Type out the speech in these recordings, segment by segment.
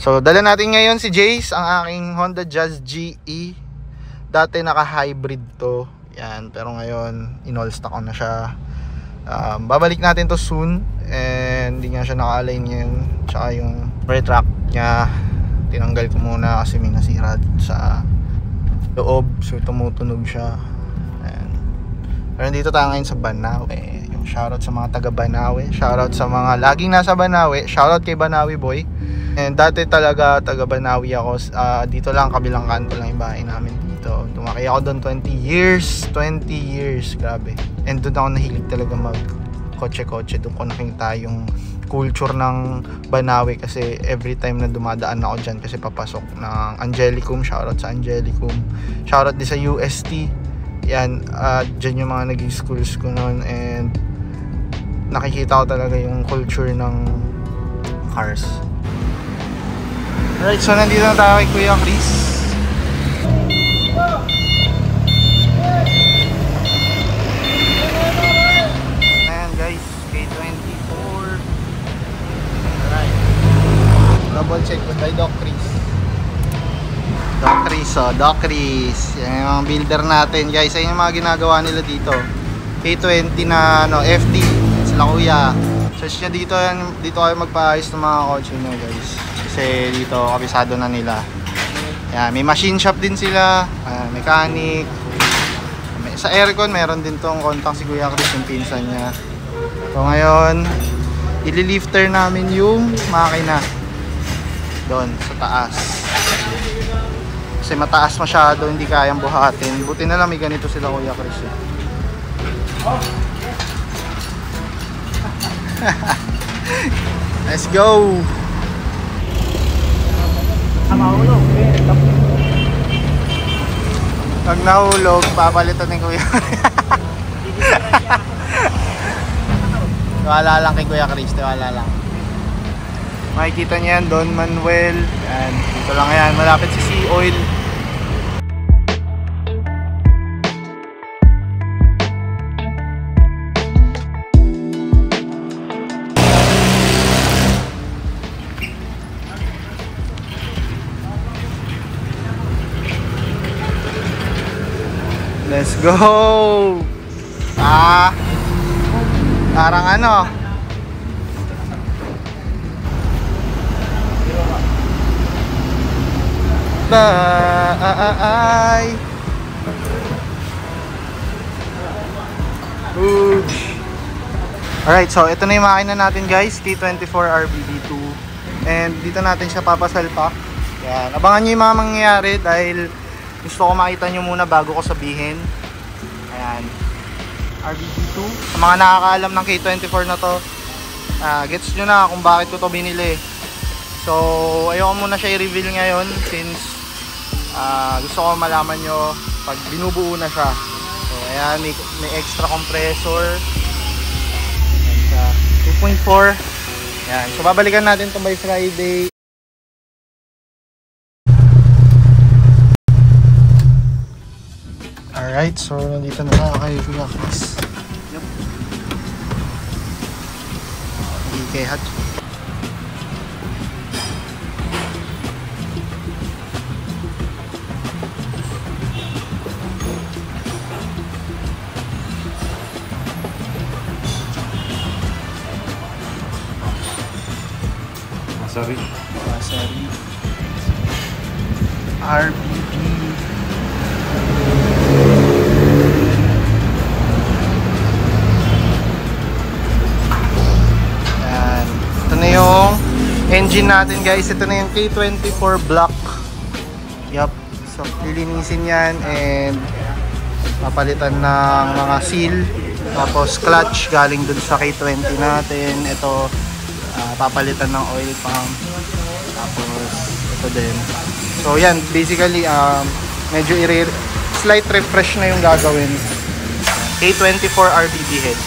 So dala natin ngayon si Jace, ang aking Honda Jazz GE. Dati naka-hybrid to. Yan, pero ngayon in-all stock ko na siya. Babalik natin to soon. And hindi nga siya naka-align ngayon. Tsaka yung brake track niya tinanggal ko muna kasi may nasira sa loob. So tumutunog siya. Ayan. Pero dito tayo ngayon sa Banawe. Yung shoutout sa mga taga Banawe. Shoutout sa mga laging nasa Banawe. Shoutout kay Banawe boy. And dati talaga taga Banawe ako. Dito lang, kabilang kanto lang yung bahay namin dito. Tumaki ako doon 20 years, grabe. And doon ako nahilig talaga mag kotse-kotse. Doon ko nakita yung culture ng Banawe kasi every time na dumadaan ako dyan kasi papasok ng Angelicum. Shoutout sa Angelicum. Shoutout din sa UST. Yan, dyan yung mga naging schools ko noon. And nakikita ko talaga yung culture ng cars. Alright, so nandito na tayo kay Kuya Chris. Ayan guys, K24. Alright, double check ko by Doc Chris. Doc Chris. Yan yung mga builder natin guys. Yan yung mga ginagawa nila dito. K20 na FD. Sila Kuya. Search nyo dito, dito kayo magpaayos ng mga kotse nyo guys. Kasi dito kabisado na nila. Yan, may machine shop din sila, mechanic. Sa aircon meron din tong contact si Kuya Chris, yung pinsan niya. So ngayon ililifter namin yung makina doon sa taas. Kasi mataas masyado, hindi kayang buhatin. Buti na lang may ganito sila Kuya Chris. Let's go. Pag nahulog, papalitan ni Kuya. Tiwala lang kay Kuya Chris, tiwala lang. Makikita niyo yan, Don Manuel. Yan, dito lang yan, malapit si Sea Oil. Let's go! Parang ano? Bye! Alright, so ito na yung makina natin guys, T24 RBD2. And dito natin siya papasalpak. Yan, abangan nyo yung mga mangyayari dahil gusto ko makita nyo muna bago ko sabihin. Ayan, RBD2. Sa mga nakakaalam ng K24 na to, gets nyo na kung bakit ko to binili. So ayoko muna siya i-reveal ngayon since gusto ko malaman nyo pag binubuo na siya. So ayan, may extra compressor. Ayan, 2.4. Ayan, so babalikan natin to by Friday. Alright, so nandito na tayo kay Kuya Chris. Yep. Okay, hat. Masari. RBD. Ito na yung engine natin guys. Ito na yung K24 block. Yup. So lilinisin yan and papalitan ng mga seal. Tapos clutch galing dun sa K20 natin. Ito papalitan ng oil pump. Tapos ito din. So yan, basically medyo slight refresh na yung gagawin. K24 RBD head.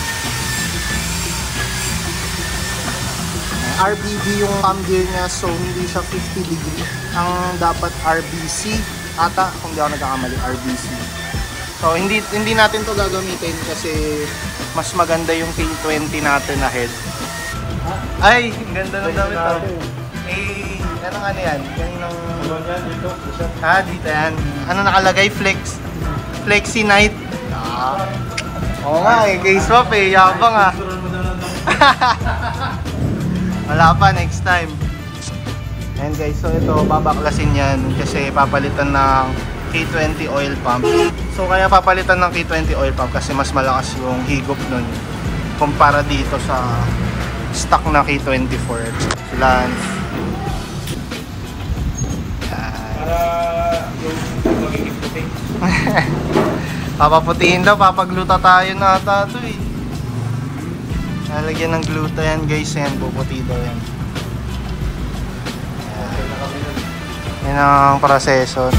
RBD yung cam gear niya, so hindi siya 50 degree. Ang dapat RBC ata, kung di ako nagkakamali, RBC. So hindi natin to gagamitin kasi mas maganda yung K20 natin na head. Ay, ang ganda ng damit. Anong ano yan? Kaninong... Ano yan dito? Dito yan. Ano nakalagay? Flex. Flexi Night. Oo nga eh, case swap eh. Yabang ah. Wala pa, next time. And guys, so ito, babaklasin yan kasi papalitan ng K20 oil pump. So kaya papalitan ng K20 oil pump kasi mas malakas yung higop nun kumpara dito sa stock na K24. Si Lance. Para yung magiging puti. Papaputihin daw, papagluta tayo na ata ito eh. Nalagyan ng gluta yan guys, yan, puputi daw yan. Yan ang proseso.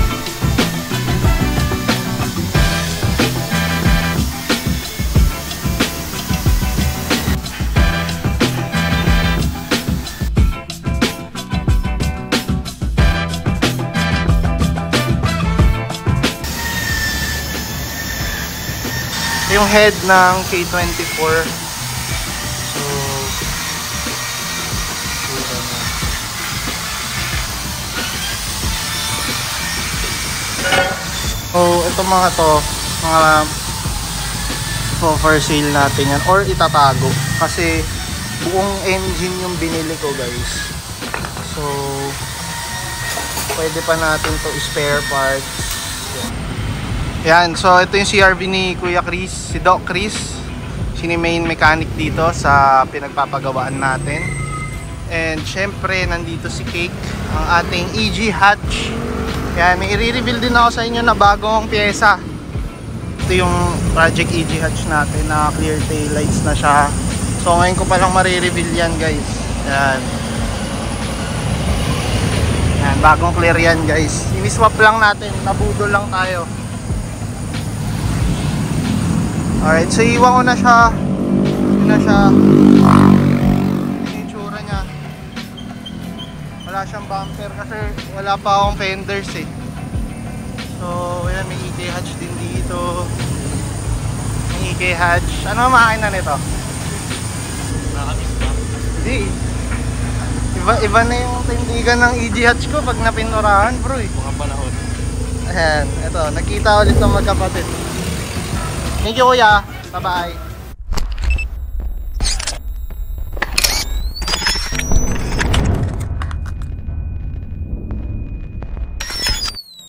Yung head ng K24. So ito mga to, mga for sale natin yan or itatago kasi buong engine yung binili ko guys. So pwede pa natin to spare parts. Yan, so ito yung CRV ni Kuya Chris, si Doc Chris. Siya main mechanic dito sa pinagpapagawaan natin. And syempre nandito si Cake, ang ating EG hatch. Yan, may i-reveal din ako sa inyo na bagong pyesa. Ito yung Project EG hatch natin na clear tail lights na siya. So ngayon ko palang marireveal yan guys. Yan. Yan, bagong clear yan guys. Ini-swap lang natin, nabudol lang tayo. Alright, so iwan ko na siya. Yun na siya. Yung itsura niya. Wala siyang bumper kasi wala pa akong fenders eh. So, ayan, may EK hatch din dito. May EK hatch. Ano ang makina nito? Nakakis ba? Hindi. Iba na yung tindigan ng EG hatch ko pag napinurahan bro eh. Mga panahon. Ayan, ito. Nakita ulit ng magkapatid. Thank you kuya. Bye bye.